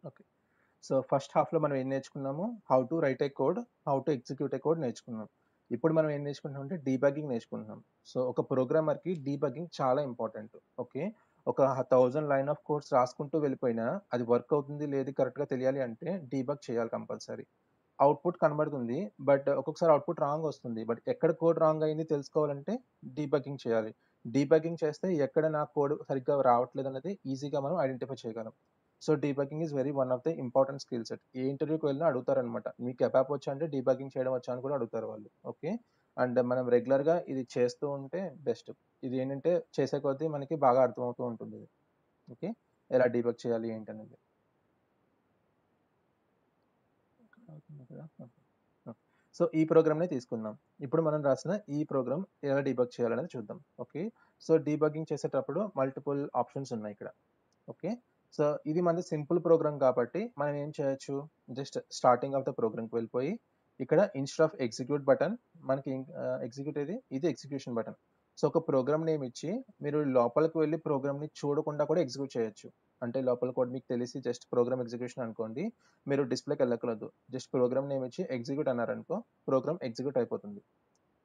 Okay. So, first హాఫ్‌లో మనం ఏం నేర్చుకున్నాము? How to right A code, how to execute A code నేర్చుకున్నాం. ఇప్పుడు మనం ఏం నేర్చుకుంటున్నాం అంటే డీబగ్గింగ్ నేర్చుకుంటున్నాం. సో, ఒక ప్రోగ్రామర్‌కి డీబగ్గింగ్ చాలా ఇంపార్టెంట్. ఓకే. ఒక 1000 లైన్ ఆఫ్ కోడ్స్ రాసుకుంటూ వెళ్ళిపోయినా అది వర్క్ అవుతుంది లేదు కరెక్ట్‌గా తెలియాలి అంటే డీబగ్ చేయాలి కంపల్సరీ. అవుట్‌పుట్ కనబడుతుంది. బట్ ఒక్కొక్కసారి అవుట్‌పుట్ రాంగ్ వస్తుంది. బట్ ఎక్కడ కోడ్ రాంగ్ అయింది తెలుసుకోవాలంటే డీబగ్గింగ్ చేయాలి. డీబగ్గింగ్ చేస్తే ఎక్కడ నా కోడ్ సరిగ్గా రావట్లేదన్నది ఈజీగా మనం ఐడెంటిఫై చేయగలం. So, debugging is one of the important skill set. ఏ ఇంటర్వ్యూకి వెళ్ళినా అడుగుతారనమాట. మీకు అబాప్ వచ్చా అంటే డీబగ్గింగ్ చేయడం వచ్చా అని కూడా అడుగుతారు వాళ్ళు. ఓకే. అండ్ మనం రెగ్యులర్‌గా ఇది చేస్తూ ఉంటే బెస్ట్. ఇది ఏంటంటే చేసే కొద్దీ మనకి బాగా అర్థమవుతూ ఉంటుంది ఇది. ఓకే. ఎలా డీబగ్ చేయాలి ఏంటనేది. అవుతుంది కదా! ఓకే. ఓకే. సో, ఈ ప్రోగ్రామ్‌నే తీసుకుందాం. ఇప్పుడు మనం రాసిన ఈ ప్రోగ్రామ్ ఎలా డీబగ్ చేయాలనేది చూద్దాం. ఓకే. సో, డీబగ్గింగ్ చేసేటప్పుడు మల్టిపుల్ ఆప్షన్స్ ఉన్నాయి ఇక్కడ. ఓకే. సో, ఇది మనది సింపుల్ ప్రోగ్రామ్ కాబట్టి మనం ఏం చేయొచ్చు? జస్ట్ స్టార్టింగ్ ఆఫ్ ద ప్రోగ్రామ్‌కి వెళ్ళిపోయి, ఇక్కడ ఇన్‌స్టెడ్ ఆఫ్ ఎగ్జిక్యూట్ బటన్ మనకి ఎగ్జిక్యూట్ ఇది ఎగ్జిక్యూషన్ బటన్. సో, ఒక ప్రోగ్రామ్ నేమ్ ఇచ్చి మీరు లోపలికి వెళ్లి ప్రోగ్రామ్‌ని చూడకుండా కూడా ఎగ్జిక్యూట్ చేయొచ్చు. అంటే లోపల కోడ్ మీకు తెలిసి జస్ట్ ప్రోగ్రామ్ ఎగ్జిక్యూషన్ అనుకోండి. మీరు డిస్‌ప్లేకి వెళ్ళక్కర్లేదు. జస్ట్ ప్రోగ్రామ్ నేమ్ ఇచ్చి ఎగ్జిక్యూట్ అన్నారనుకో, ప్రోగ్రామ్ ఎగ్జిక్యూట్ అయిపోతుంది.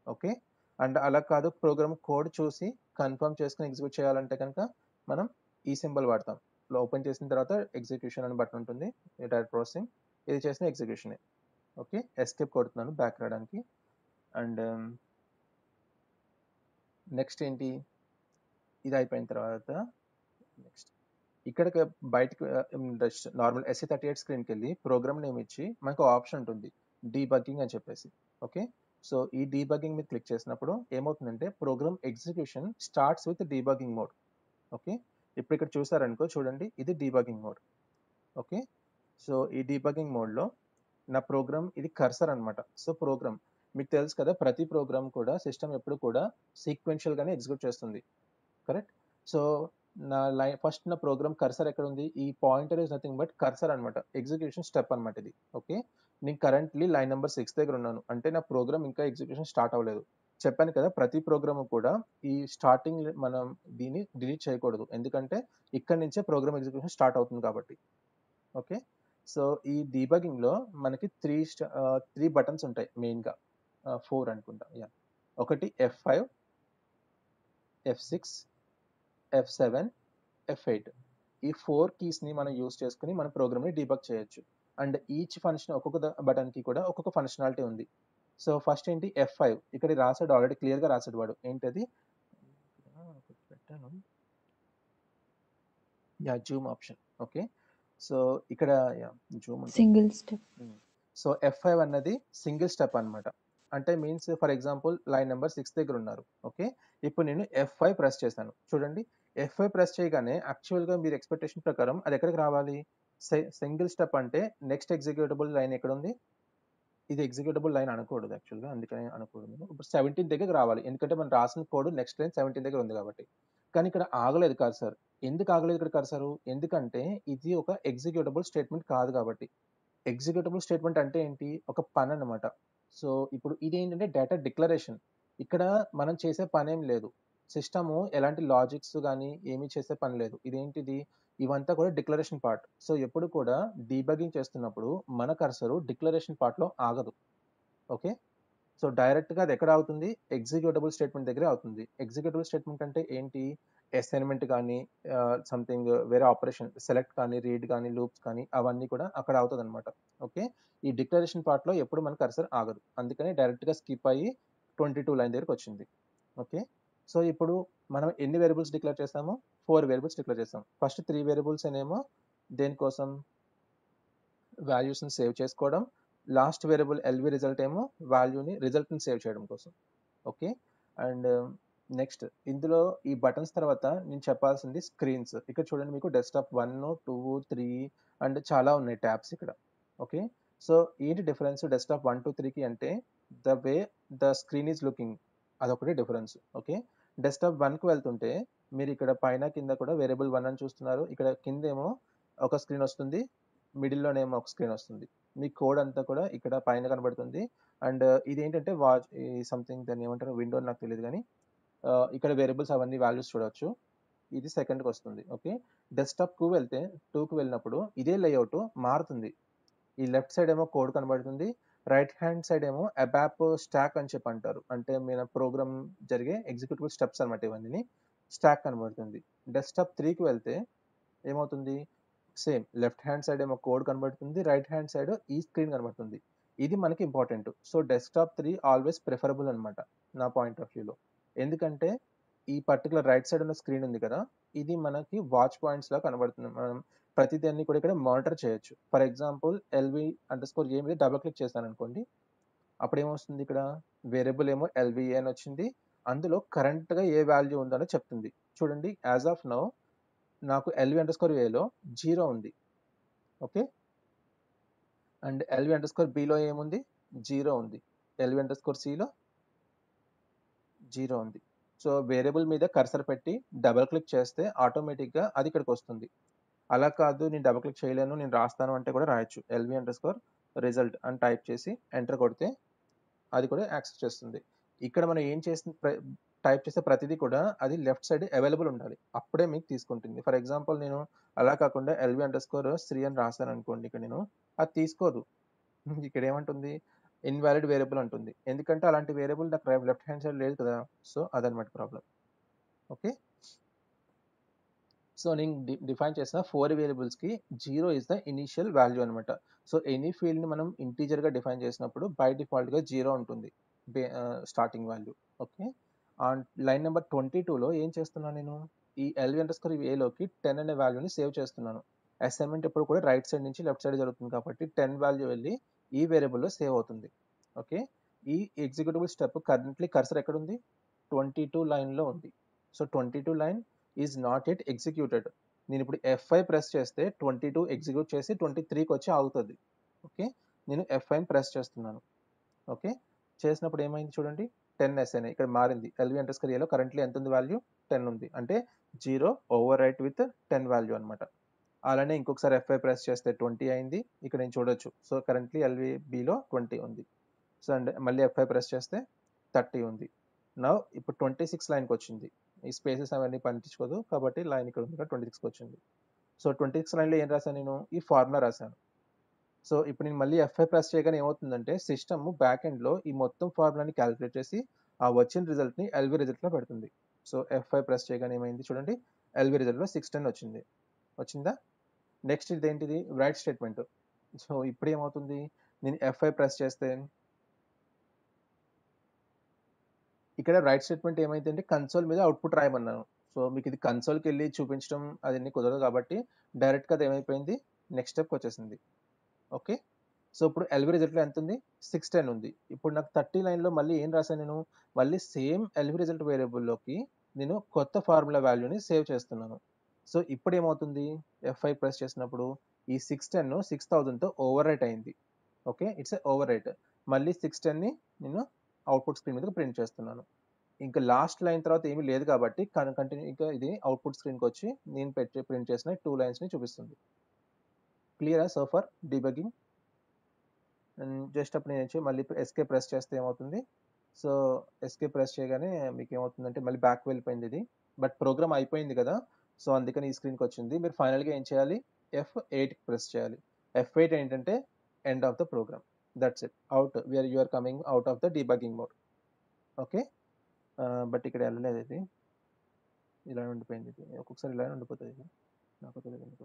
ఓకే. అండ్ అలా కాదు ప్రోగ్రామ్ కోడ్ చూసి కన్ఫర్మ్ చేసుకొని ఎగ్జిక్యూట్ చేయాలంటే గనక మనం ఈ సింబల్ వాడతాం. ఓపెన్ చేసిన తర్వాత ఎగ్జిక్యూషన్ అని బటన్ ఉంటుంది. Direct processing. ఇది చేసిన ఎగ్జిక్యూషనే. ఓకే. ఎస్కేప్ కొడుతున్నాను బ్యాక్ రావడానికి. అండ్ నెక్స్ట్ ఏంటి? ఇది అయిపోయిన తర్వాత నెక్స్ట్ ఇక్కడికి బయటకి జస్ట్ నార్మల్ ఎస్‌సి38 స్క్రీన్‌కెళ్ళి ప్రోగ్రామ్ నేమ్ ఇచ్చి మనకు ఆప్షన్ ఉంటుంది. డీబగ్గింగ్ అని చెప్పేసి. ఓకే. సో, ఈ డీబగ్గింగ్ మీద క్లిక్ చేసినప్పుడు ఏమవుతుందంటే program execution starts with debugging mode. Okay. ఇప్పుడు ఇక్కడ చూసారనుకో చూడండి ఇది డీబగ్గింగ్ మోడ్. ఓకే. సో, ఈ డీబగ్గింగ్ మోడ్‌లో నా ప్రోగ్రామ్ ఇది కర్సర్ అన్నమాట. సో, ప్రోగ్రామ్ మీకు తెలుసు కదా! ప్రతి ప్రోగ్రామ్ కూడా సిస్టమ్ ఎప్పుడు కూడా సీక్వెన్షియల్‌గానే ఎగ్జిక్యూట్ చేస్తుంది. కరెక్ట్? సో, ఫస్ట్ నా ప్రోగ్రామ్ కర్సర్ ఎక్కడుంది? ఈ pointer is nothing but cursor అన్నమాట. ఎగ్జిక్యూషన్ స్టెప్ అన్నమాట ఇది. ఓకే. నేను కరెంట్‌లీ లైన్ నంబర్ 6 దగ్గర ఉన్నాను. అంటే నా ప్రోగ్రామ్ ఇంకా ఎగ్జిక్యూషన్ స్టార్ట్ అవ్వలేదు. చెప్పాను కదా! ప్రతి ప్రోగ్రామ్ కూడా ఈ స్టార్టింగ్ మనం దీన్ని డిలీట్ చేయకూడదు. ఎందుకంటే ఇక్కడి నుంచే ప్రోగ్రామ్ ఎగ్జిక్యూషన్ స్టార్ట్ అవుతుంది కాబట్టి. ఓకే. సో, ఈ డీబగింగ్‌లో మనకి 3 బటన్స్ ఉంటాయి మెయిన్‌గా. 4 అనుకుంటా. యాహ్! ఒకటి F5, F6, F7, F8 ఈ 4 కీస్‌ని మనం యూజ్ చేసుకొని మన ప్రోగ్రామ్‌ని డీబగ్ చేయొచ్చు. అండ్ ఈచ్ ఫంక్షన్ ఒక్కొక్క బటన్‌కి కూడా ఒక్కొక్క ఫంక్షనాలిటీ ఉంది. సో, ఫస్ట్ ఏంటి F5 ఇక్కడ రాసాడు ఆల్రెడీ క్లియర్‌గా రాసాడు వాడు. ఏంటది? ఒకటి పెట్టాను. Yeah! Zoom option. Okay. So, ఇక్కడ యాహ్! జూమ్ ఉంటుంది. Single step. Hmm. So, F5 అన్నది సింగిల్ స్టెప్ అన్నమాట. అంటే means for example line number 6 దగ్గరున్నారు. ఓకే. ఇప్పుడు నేను F5 ప్రెస్ చేశాను. చూడండి F5 ప్రెస్ చేయగానే యాక్చువల్‌గా మీరు ఎక్స్‌పెక్టేషన్ ప్రకారం అది ఎక్కడికి రావాలి? సింగిల్ స్టెప్ అంటే నెక్స్ట్ ఎగ్జిక్యూటబుల్ లైన్ ఎక్కడుంది? ఇది ఎగ్జిక్యూటబుల్ లైన్ అనకూడదు యాక్చువల్‌గా. అందుకనే అనకూడదు. ఇప్పుడు 17 దగ్గరికి రావాలి. ఎందుకంటే మనం రాసిన కోడ్ నెక్స్ట్ లైన్ 17 దగ్గర ఉంది కాబట్టి. కానీ ఇక్కడ ఆగలేదు కర్సర్. ఎందుకు ఆగలేదు ఇక్కడ కర్సరు? ఎందుకంటే ఇది ఒక ఎగ్జిక్యూటబుల్ స్టేట్‌మెంట్ కాదు కాబట్టి. ఎగ్జిక్యూటబుల్ స్టేట్‌మెంట్ అంటే ఏంటి? ఒక పనన్నమాట. సో, ఇప్పుడు ఇదేంటంటే డేటా డిక్లరేషన్. ఇక్కడ మనం చేసే పనేం లేదు. సిస్టము ఎలాంటి లాజిక్స్ గాని ఏమి చేసే పని లేదు. ఇదేంటిది? ఇవంతా కూడా డిక్లరేషన్ పార్ట్. సో, ఎప్పుడు కూడా డీబగింగ్ చేస్తున్నప్పుడు మన కర్సరు డిక్లరేషన్ పార్ట్‌లో ఆగదు. ఓకే. సో, డైరెక్ట్‌గా అది ఎక్కడ ఆగుతుంది? ఎగ్జిక్యూటబుల్ స్టేట్‌మెంట్ దగ్గరే ఆగుతుంది. ఎగ్జిక్యూటబుల్ స్టేట్‌మెంట్ అంటే ఏంటి? అసైన్‌మెంట్ గాని సంథింగ్ వేరే ఆపరేషన్ సెలెక్ట్ కానీ, రీడ్ గాని, లూప్స్ కానీ అవన్నీ కూడా అక్కడ అవుతదనమాట. ఓకే. ఈ డిక్లరేషన్ పార్ట్‌లో ఎప్పుడు మన కర్సర్ ఆగదు. అందుకని డైరెక్ట్‌గా స్కిప్ అయ్యి 22 లైన్ దగ్గరికొచ్చింది. ఓకే. సో, ఇప్పుడు మనం ఎన్ని వేరియబుల్స్ డిక్లేర్ చేసాము? 4 వేరియబుల్స్ డిక్లేర్ చేసాం. ఫస్ట్ 3 వేరియబుల్స్ అనేమో దేనికోసం? వాల్యూస్‌ని సేవ్ చేసుకోవడం. లాస్ట్ వేరియబుల్ ఎల్‌వి రిజల్ట్ ఏమో రిజల్ట్‌ని సేవ్ చేయడం కోసం. ఓకే. అండ్ నెక్స్ట్ ఇందులో ఈ బటన్స్ తర్వాత నేను చెప్పాల్సింది స్క్రీన్స్. ఇక్కడ చూడండి మీకు డెస్క్‌టాప్ 1, 2, 3 అండ్ చాలా ఉన్నాయి టాబ్స్ ఇక్కడ. ఓకే. సో, ఏంటి డిఫరెన్స్ డెస్క్‌టాప్ 1, 2, 3కి అంటే the way the screen is looking అదొకటే డిఫరెన్స్. ఓకే. డెస్క్‌టాప్ 1కి వెళ్తుంటే మీరు ఇక్కడ పైన కింద కూడా వేరియబుల్ 1 అని చూస్తున్నారు. ఇక్కడ కిందేమో ఒక స్క్రీన్ వస్తుంది. మిడిల్‌లోనేమో ఒక స్క్రీన్ వస్తుంది. మీ కోడ్ అంతా కూడా ఇక్కడ పైన కనబడుతుంది. అండ్ ఇదేంటంటే ఈ సంథింగ్ దాన్ని ఏమంటారో విండో అని నాకు తెలీదు గానీ ఇక్కడ వేరియబుల్స్ అవన్నీ వాల్యూస్ చూడొచ్చు. ఇది సెకండ్కి వస్తుంది. ఓకే, డెస్క్టాప్ 2కి వెళ్ళినప్పుడు ఇదే లేఅవుట్ మారుతుంది. ఈ లెఫ్ట్ సైడ్ ఏమో కోడ్ కనబడుతుంది, రైట్ హ్యాండ్ సైడ్ ఏమో అబాప్ స్టాక్ అని చెప్పి అంటారు. అంటే మన ప్రోగ్రామ్ జరిగే ఎగ్జిక్యూటివ్ స్టెప్స్ అనమాట. ఇవన్నీ స్టాక్ కనబడుతుంది. డెస్క్టాప్ 3కి వెళ్తే ఏమవుతుంది, సేమ్ లెఫ్ట్ హ్యాండ్ సైడ్ ఏమో కోడ్ కనబడుతుంది, రైట్ హ్యాండ్ సైడ్ ఈ స్క్రీన్ కనబడుతుంది. ఇది మనకి important. So desktop 3 always preferable అనమాట నా పాయింట్ ఆఫ్ వ్యూలో. ఎందుకంటే ఈ పర్టికులర్ రైట్ సైడ్ ఉన్న స్క్రీన్ ఉంది కదా, ఇది మనకి వాచ్ పాయింట్స్ లా కనబడుతుంది. మనం ప్రతిదాన్ని కూడా ఇక్కడ మానిటర్ చేయొచ్చు. ఫర్ ఎగ్జాంపుల్ LV_A మీద డబుల్ క్లిక్ చేశాను అనుకోండి, అప్పుడు ఏమొస్తుంది, ఇక్కడ వేరియబుల్ ఏమో LVA అని వచ్చింది. అందులో కరెంట్ గా ఏ వాల్యూ ఉందో చెప్తుంది. చూడండి, యాజ్ ఆఫ్ నౌ నాకు LV_Aలో 0 ఉంది. ఓకే, అండ్ LV_Bలో ఏముంది, 0 ఉంది. LV_Cలో 0 ఉంది. సో వేరియబుల్ మీద కర్సర్ పెట్టి డబుల్ క్లిక్ చేస్తే ఆటోమేటిక్ గా అది ఇక్కడికి వస్తుంది. అలా కాదు, నేను డబుల్ క్లిక్ చేయలేను, నేను రాస్తాను అంటే కూడా రాయొచ్చు. LV_result అని టైప్ చేసి ఎంటర్ కొడితే అది కూడా యాక్సెస్ చేస్తుంది. ఇక్కడ మనం ఏం చేసిన టైప్ చేసే ప్రతిదీ కూడా అది లెఫ్ట్ సైడ్ అవైలబుల్ ఉండాలి, అప్పుడే మీకు తీసుకుంటుంది. ఫర్ ఎగ్జాంపుల్ నేను అలా కాకుండా LV_Sri అని రాశాను అనుకోండి, ఇక్కడ నేను అది తీసుకోదు. ఇక్కడ ఏమంటుంది, ఇన్వాలిడ్ వేరియబుల్ అంటుంది. ఎందుకంటే అలాంటి వేరియబుల్ నాకు లెఫ్ట్ హ్యాండ్ సైడ్ లేదు కదా. సో అదనమాట ప్రాబ్లం. ఓకే, సో నేను డిఫైన్ చేసిన 4 వేరియబుల్స్కి 0 ఇస్ ద ఇనిషియల్ వాల్యూ అనమాట. సో ఎనీ ఫీల్డ్ని మనం ఇంటీజర్గా డిఫైన్ చేసినప్పుడు బై డిఫాల్ట్గా 0 ఉంటుంది starting value. Okay, and line number 22లో ఏం చేస్తున్నాను, నేను ఈ LV_Aలోకి 10 అనే వాల్యూని సేవ్ చేస్తున్నాను. అసైన్మెంట్ ఎప్పుడు కూడా రైట్ సైడ్ నుంచి లెఫ్ట్ సైడ్ జరుగుతుంది కాబట్టి 10 వాల్యూ వెళ్ళి ఈ వేరియబుల్లో సేవ్ అవుతుంది. ఓకే, ఈ ఎగ్జిక్యూటిబుల్ స్టెప్ కరెంట్లీ కర్సర్ ఎక్కడ ఉంది, 22 లైన్లో ఉంది. So 22 line is not at executed. నేను ఇప్పుడు F5 ప్రెస్ చేస్తే 22 ఎగ్జిక్యూట్ చేసి 23కి వచ్చి ఆగుతుంది. ఓకే, నేను F5 ప్రెస్ చేస్తున్నాను. ఓకే, చేసినప్పుడు ఏమైంది చూడండి, 10 SN ఇక్కడ మారింది. LV_Aలో కరెంట్లీ ఎంత ఉంది వాల్యూ, 10 ఉంది. అంటే 0 ఓవర్ రైట్ విత్ 10 వాల్యూ అనమాట. అలానే ఇంకొకసారి F5 ప్రెస్ చేస్తే 20 అయింది, ఇక్కడ నేను చూడొచ్చు. సో కరెంట్లీ LVBలో 20 ఉంది. సో అండ్ మళ్ళీ F5 ప్రెస్ చేస్తే 30 ఉంది. నౌ ఇప్పుడు 26 లైన్కి వచ్చింది. ఈ స్పేసెస్ అవన్నీ పట్టించుకోదు కాబట్టి లైన్ ఇక్కడ ఉంది, 26కి వచ్చింది. సో 26 లైన్లో ఏం రాశాను, నేను ఈ ఫార్ములా రాశాను. సో ఇప్పుడు నేను మళ్ళీ F5 ప్రెస్ చేయగానే ఏమవుతుందంటే సిస్టమ్ బ్యాక్ ఎండ్లో ఈ మొత్తం ఫార్ములాని క్యాలిక్యులేట్ చేసి ఆ వచ్చిన రిజల్ట్ని LV రిజల్ట్లో పెడుతుంది. సో F5 ప్రెస్ చేయగానే ఏమైంది చూడండి, LV రిజల్ట్లో 610 వచ్చింది. వచ్చిందా? నెక్స్ట్ ఇదేంటిది, రైట్ స్టేట్మెంట్. సో ఇప్పుడు ఏమవుతుంది, నేను F5 ప్రెస్ చేస్తే ఇక్కడ రైట్ స్టేట్మెంట్ ఏమైందంటే కన్సోల్ మీద అవుట్పుట్ రాయమన్నాను. సో మీకు ఇది కన్సోల్కి వెళ్ళి చూపించడం అదన్నీ కుదరదు కాబట్టి డైరెక్ట్గా అది ఏమైపోయింది, నెక్స్ట్ స్టెప్కి వచ్చేసింది. ఓకే, సో ఇప్పుడు LV రిజల్ట్లో ఎంత ఉంది, 610 ఉంది. ఇప్పుడు నాకు 30 లైన్లో మళ్ళీ ఏం రాశాను, నేను మళ్ళీ సేమ్ LV రిజల్ట్ వేరియబుల్లోకి నేను కొత్త ఫార్ములా వాల్యూని సేవ్ చేస్తున్నాను. సో ఇప్పుడు ఏమవుతుంది, F5 ప్రెస్ చేసినప్పుడు ఈ 610 6000తో ఓవర్ రైట్ అయింది. Okay, it's over right. మళ్ళీ 610ని నేను అవుట్పుట్ స్క్రీన్ మీద ప్రింట్ చేస్తున్నాను. ఇంకా లాస్ట్ లైన్ తర్వాత ఏమీ లేదు కాబట్టి కంటిన్యూగా ఇది అవుట్పుట్ స్క్రీన్కి వచ్చి నేను ప్రింట్ చేసిన 2 లైన్స్ని చూపిస్తుంది. క్లియరా so for debugging? And just అప్పుడు నేను మళ్ళీ ఎస్కేప్ ప్రెస్ చేస్తే ఏమవుతుంది, సో ఎస్కేప్ ప్రెస్ చేయగానే మీకు ఏమవుతుందంటే మళ్ళీ బ్యాక్ వెళ్ళిపోయింది ఇది. బట్ ప్రోగ్రామ్ అయిపోయింది కదా, సో అందుకని ఈ స్క్రీన్కి వచ్చింది. మీరు ఫైనల్గా ఏం చేయాలి, F8 ప్రెస్ చేయాలి. F8 ఏంటంటే end of the program. That's it, out you are coming out of the debugging mode. Okay, but ఇక్కడ వెళ్ళలేదు ఇది, ఇలా ఉండిపోయింది. ఇది ఒక్కొక్కసారి ఇలా ఉండిపోతుంది ఇది, నాకు తెలియదు ఎందుకు.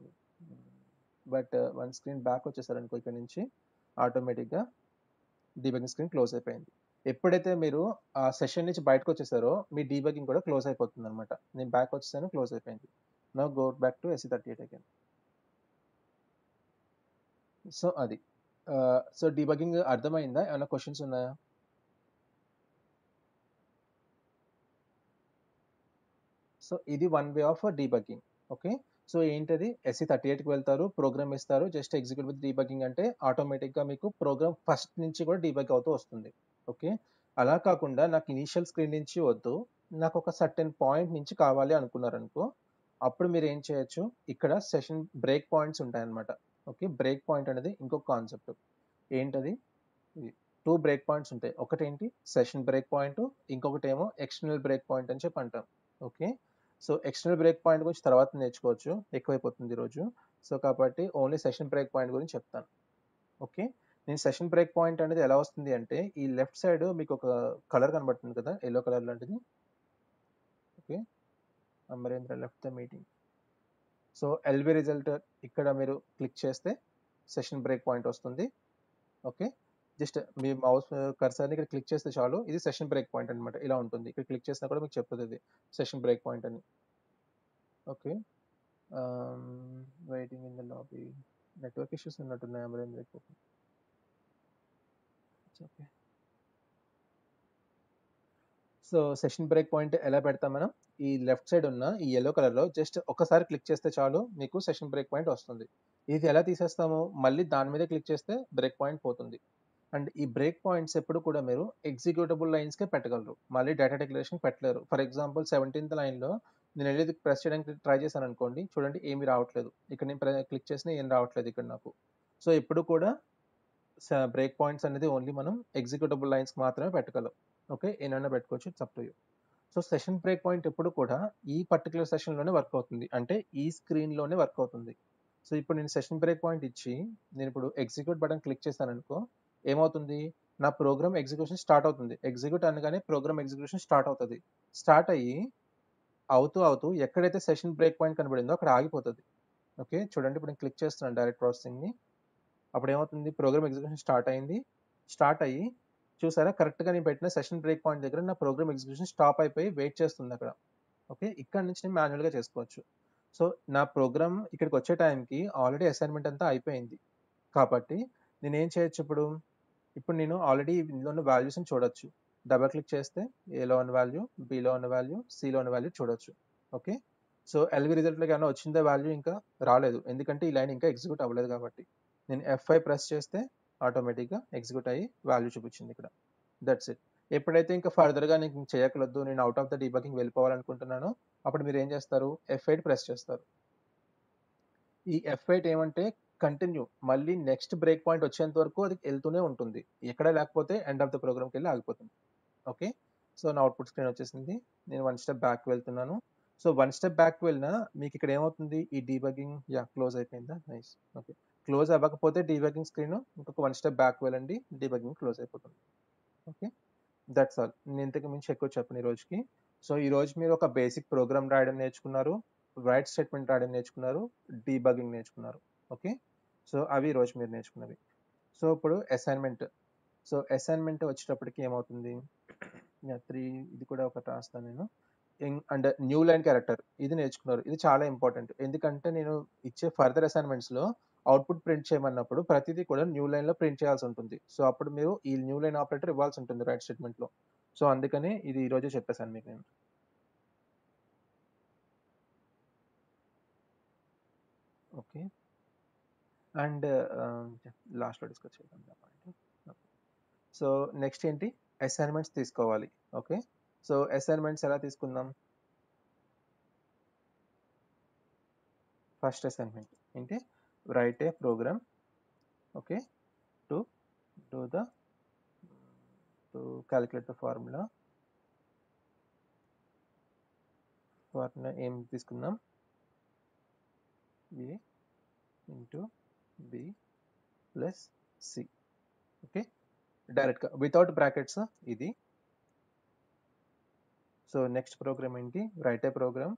బట్ వన్ స్క్రీన్ బ్యాక్ వచ్చేసారనుకో ఇక్కడ నుంచి ఆటోమేటిక్గా డీబగింగ్ స్క్రీన్ క్లోజ్ అయిపోయింది. ఎప్పుడైతే మీరు ఆ సెషన్ నుంచి బయటకు వచ్చేసారో మీ డీబగింగ్ కూడా క్లోజ్ అయిపోతుంది అనమాట. నేను బ్యాక్ వచ్చేసాను, క్లోజ్ అయిపోయింది. Now go back to SE38 again. So అది సో డీబగింగ్ అర్థమైందా, ఏమైనా క్వశ్చన్స్ ఉన్నాయా? సో ఇది one way of debugging. Okay, so ఏంటది, SE38కి వెళ్తారు, ప్రోగ్రామ్ ఇస్తారు, జస్ట్ ఎగ్జిక్యూట్ విత్ డీబగ్గింగ్ అంటే ఆటోమేటిక్గా మీకు ప్రోగ్రామ్ ఫస్ట్ నుంచి కూడా డీబగ్ అవుతూ వస్తుంది. ఓకే, అలా కాకుండా నాకు ఇనీషియల్ స్క్రీన్ నుంచి వద్దు, నాకు ఒక సర్టెన్ పాయింట్ నుంచి కావాలి అనుకున్నారనుకో, అప్పుడు మీరు ఏం చేయొచ్చు, ఇక్కడ సెషన్ బ్రేక్ పాయింట్స్ ఉంటాయన్నమాట. ఓకే, బ్రేక్ పాయింట్ అనేది ఇంకొక కాన్సెప్ట్. ఏంటది, 2 బ్రేక్ పాయింట్స్ ఉంటాయి. ఒకటి ఏంటి, సెషన్ బ్రేక్ పాయింట్, ఇంకొకటి ఏమో ఎక్స్టర్నల్ బ్రేక్ పాయింట్ అని చెప్పి అంటాం. Okay, so external break point గురించి తర్వాత నేర్చుకోవచ్చు, ఎక్కువైపోతుంది ఈరోజు. సో కాబట్టి ఓన్లీ సెషన్ బ్రేక్ పాయింట్ గురించి చెప్తాను. ఓకే, నేను సెషన్ బ్రేక్ పాయింట్ అనేది ఎలా వస్తుంది అంటే, ఈ లెఫ్ట్ సైడ్ మీకు ఒక కలర్ కనబడుతుంది కదా, ఎల్లో కలర్ లాంటిది. Okay, Amarendra left the meeting. So LB result ఇక్కడ మీరు క్లిక్ చేస్తే సెషన్ బ్రేక్ పాయింట్ వస్తుంది. ఓకే, జస్ట్ మీ మౌస్ కర్సర్ని ఇక్కడ క్లిక్ చేస్తే చాలు, ఇది సెషన్ బ్రేక్ పాయింట్ అనమాట. ఇలా ఉంటుంది, ఇక్కడ క్లిక్ చేసినా కూడా మీకు చెప్తుంది ఇది సెషన్ బ్రేక్ పాయింట్ అని. Okay, waiting in the lobby, network issues ఉన్నట్టున్నాయి Amarendra. Okay, so session break point ఎలా పెడతాం మనం, ఈ లెఫ్ట్ సైడ్ ఉన్న ఈ ఎల్లో కలర్లో జస్ట్ ఒకసారి క్లిక్ చేస్తే చాలు, మీకు సెషన్ బ్రేక్ పాయింట్ వస్తుంది. ఇది ఎలా తీసేస్తాము, మళ్ళీ దాని మీద క్లిక్ చేస్తే బ్రేక్ పాయింట్ పోతుంది. అండ్ ఈ బ్రేక్ పాయింట్స్ ఎప్పుడు కూడా మీరు ఎగ్జిక్యూటబుల్ లైన్స్కే పెట్టగలరు, మళ్ళీ డేటా డిక్లరేషన్ పెట్టలేరు. ఫర్ ఎగ్జాంపుల్ 17th లైన్లో నేను వెళ్ళేది ప్రెస్ చేయడానికి ట్రై చేశాను అనుకోండి, చూడండి ఏమీ రావట్లేదు, ఇక్కడ నేను క్లిక్ చేసినా ఏం రావట్లేదు ఇక్కడ నాకు. సో ఎప్పుడు కూడా బ్రేక్ పాయింట్స్ అనేది ఓన్లీ మనం ఎగ్జిక్యూటబుల్ లైన్స్ మాత్రమే పెట్టగలం. ఓకే, ఏమైనా పెట్టుకోవచ్చు, it's up to you. So session break point ఎప్పుడు కూడా ఈ పర్టికులర్ సెషన్లోనే వర్క్ అవుతుంది, అంటే ఈ స్క్రీన్లోనే వర్క్ అవుతుంది. సో ఇప్పుడు నేను సెషన్ బ్రేక్ పాయింట్ ఇచ్చి నేను ఇప్పుడు ఎగ్జిక్యూట్ బటన్ క్లిక్ చేశాను అనుకో, ఏమవుతుంది, నా ప్రోగ్రామ్ ఎగ్జిక్యూషన్ స్టార్ట్ అవుతుంది. ఎగ్జిక్యూట్ అనగానే ప్రోగ్రామ్ ఎగ్జిక్యూషన్ స్టార్ట్ అవుతుంది. స్టార్ట్ అయ్యి అవుతూ అవుతూ ఎక్కడైతే సెషన్ బ్రేక్ పాయింట్ కనబడిందో అక్కడ ఆగిపోతుంది. ఓకే, చూడండి ఇప్పుడు నేను క్లిక్ చేస్తున్నాను డైరెక్ట్ ప్రాసెసింగ్ని, అప్పుడు ఏమవుతుంది, ప్రోగ్రామ్ ఎగ్జిక్యూషన్ స్టార్ట్ అయింది. స్టార్ట్ అయ్యి చూసారా, కరెక్ట్గా నేను పెట్టిన సెషన్ బ్రేక్ పాయింట్ దగ్గర నా ప్రోగ్రామ్ ఎగ్జిక్యూషన్ స్టాప్ అయిపోయి వెయిట్ చేస్తుంది అక్కడ. ఓకే, ఇక్కడ నుంచి నేను మాన్యువల్గా చేసుకోవచ్చు. సో నా ప్రోగ్రామ్ ఇక్కడికి వచ్చే టైంకి ఆల్రెడీ అసైన్మెంట్ అంతా అయిపోయింది కాబట్టి నేనేం చేయొచ్చు, ఇప్పుడు నేను ఆల్రెడీ ఇందులో ఉన్న వాల్యూస్ని చూడొచ్చు. డబల్ క్లిక్ చేస్తే ఏలో ఉన్న వాల్యూ, బిలో ఉన్న వాల్యూ, సిలో ఉన్న వాల్యూ చూడొచ్చు. ఓకే, సో ఎల్వి రిజల్ట్లోకి ఏమైనా వచ్చిందా వాల్యూ, ఇంకా రాలేదు, ఎందుకంటే ఈ లైన్ ఇంకా ఎగ్జిక్యూట్ అవ్వలేదు కాబట్టి. నేను F5 ప్రెస్ చేస్తే ఆటోమేటిక్గా ఎగ్జిక్యూట్ అయ్యి వాల్యూ చూపించింది ఇక్కడ. That's it. ఎప్పుడైతే ఇంకా ఫర్దర్గా నేను చేయకూడదు, నేను అవుట్ ఆఫ్ ద డీబగింగ్ వెళ్ళిపోవాలనుకుంటున్నానో, అప్పుడు మీరు ఏం చేస్తారు, F8 ప్రెస్ చేస్తారు. ఈ F8 ఏమంటే కంటిన్యూ, మళ్ళీ నెక్స్ట్ బ్రేక్ పాయింట్ వచ్చేంత వరకు అది వెళ్తూనే ఉంటుంది, ఎక్కడ లేకపోతే ఎండ్ ఆఫ్ ద ప్రోగ్రామ్కి వెళ్ళి ఆగిపోతుంది. ఓకే, సో నా అవుట్పుట్ స్క్రీన్ వచ్చేసింది. నేను 1 స్టెప్ బ్యాక్ వెళ్తున్నాను. సో 1 స్టెప్ బ్యాక్ వెళ్ళినా మీకు ఇక్కడ ఏమవుతుంది, ఈ డీబగింగ్ క్లోజ్ అయిపోయిందా, నైస్. ఓకే, క్లోజ్ అవ్వకపోతే డీబగింగ్ స్క్రీన్ ఇంకొక 1 స్టెప్ బ్యాక్ వెళ్ళండి, డీబగింగ్ క్లోజ్ అయిపోతుంది. Okay, that's all. నేను ఇంతకు మించి ఎక్కువ చెప్పను ఈ రోజుకి. సో ఈ రోజు మీరు ఒక బేసిక్ ప్రోగ్రామ్ రాయడం నేర్చుకున్నారు, రైట్ స్టేట్మెంట్ రాయడం నేర్చుకున్నారు, డీబగింగ్ నేర్చుకున్నారు. ఓకే, సో అవి ఈ రోజు మీరు నేర్చుకున్నవి. సో ఇప్పుడు అసైన్మెంట్. సో అసైన్మెంట్ వచ్చేటప్పటికి ఏమవుతుంది, 3 ఇది కూడా ఒకటి రాస్తాను నేను. అండ్ న్యూ లైన్ క్యారెక్టర్ ఇది నేర్చుకున్నారు, ఇది చాలా ఇంపార్టెంట్. ఎందుకంటే నేను ఇచ్చే ఫర్దర్ అసైన్మెంట్స్లో అవుట్పుట్ ప్రింట్ చేయమన్నప్పుడు ప్రతిదీ కూడా న్యూ లైన్లో ప్రింట్ చేయాల్సి ఉంటుంది. సో అప్పుడు మీరు ఈ న్యూ లైన్ ఆపరేటర్ ఇవ్వాల్సి ఉంటుంది రైట్ స్టేట్మెంట్లో. సో అందుకని ఇది ఈ రోజే చెప్పేశాను మీకు నేను. ఓకే, అండ్ లాస్ట్లో డిస్కస్ చేద్దాం ఆ పాయింట్. సో నెక్స్ట్ ఏంటి, అసైన్మెంట్స్ తీసుకోవాలి. ఓకే, సో అసైన్మెంట్స్ ఎలా తీసుకుందాం. ఫస్ట్ అసైన్మెంట్ ఏంటి, write a program. Okay, to do the to calculate the formula. Formula ఏం తీసుకుందాం, A into B plus C. Okay, డైరెక్ట్గా వితౌట్ బ్రాకెట్స్ ఇది. సో నెక్స్ట్ ప్రోగ్రామ్ ఏంటి, write a program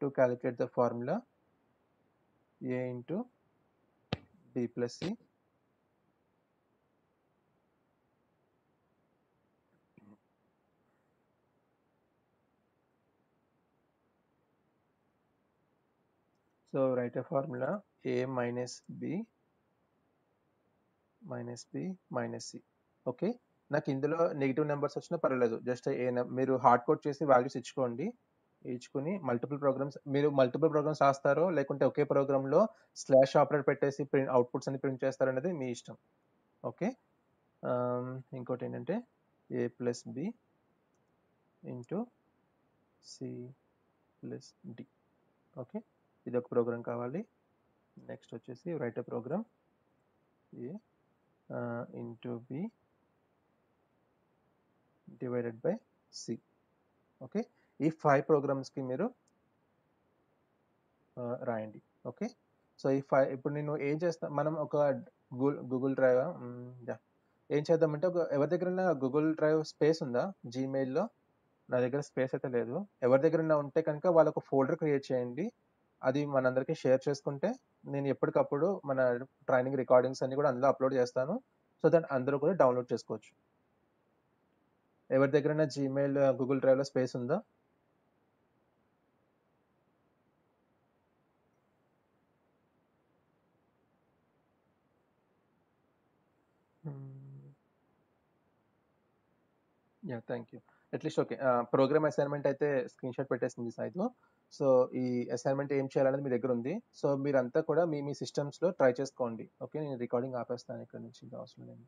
to calculate the formula A into B plus C. So write a formula A minus B minus C. Okay, నాకు ఇందులో negative numbers వచ్చినా పర్వాలేదు, just మీరు hard code చేసి values ఇచ్చుకోండి. ఇచ్చుకుని మీరు multiple programmes రాస్తారో లేకుంటే ఒకే ప్రోగ్రామ్లో స్లాష్ ఆపరేటర్ పెట్టేసి అవుట్పుట్స్ అన్ని ప్రింట్ చేస్తారనేది మీ ఇష్టం. ఓకే, ఇంకోటి ఏంటంటే A plus B into C plus D. Okay, ఇది ఒక ప్రోగ్రామ్ కావాలి. నెక్స్ట్ వచ్చేసి write a program A into B divided by C. Okay, ఈ 5 ప్రోగ్రామ్స్‌కి మీరు రాయండి. ఓకే. సో, ఈ 5 ఇప్పుడు నేను ఏం చేస్తా మనం ఒక గూగుల్ డ్రైవా యాహ్! ఏం చేద్దామంటే ఎవరి దగ్గరైనా గూగుల్ డ్రైవ్ స్పేస్ ఉందా? జీమెయిల్‌లో? నా దగ్గర స్పేస్ అయితే లేదు. ఎవరి దగ్గరైనా ఉంటే కనుక వాళ్ళొక ఫోల్డర్ క్రియేట్ చేయండి. అది మనందరికి షేర్ చేసుకుంటే, నేను ఎప్పటికప్పుడు మన ట్రైనింగ్ రికార్డింగ్స్ అన్నీ కూడా అందులో అప్‌లోడ్ చేస్తాను. సో దట్ అందరూ కూడా డౌన్‌లోడ్ చేసుకోవచ్చు. ఎవరి దగ్గరైనా జీమెయిల్, గూగుల్ డ్రైవ్‌లో స్పేస్ ఉందా? Hmm. Yeah! Thank you. At least okay. Program assignment అయితే స్క్రీన్‌షాట్ పెట్టేసింది సైదు. సో, ఈ అసైన్‌మెంట్ ఏం చేయాలనేది మీ దగ్గరుంది. సో, మీరంతా కూడా మీ సిస్టమ్స్‌లో ట్రై చేసుకోండి. ఓకే. నేను రికార్డింగ్ ఆపేస్తాను ఇక్కడి నుంచి. ఇంకా అవసరం లేదు.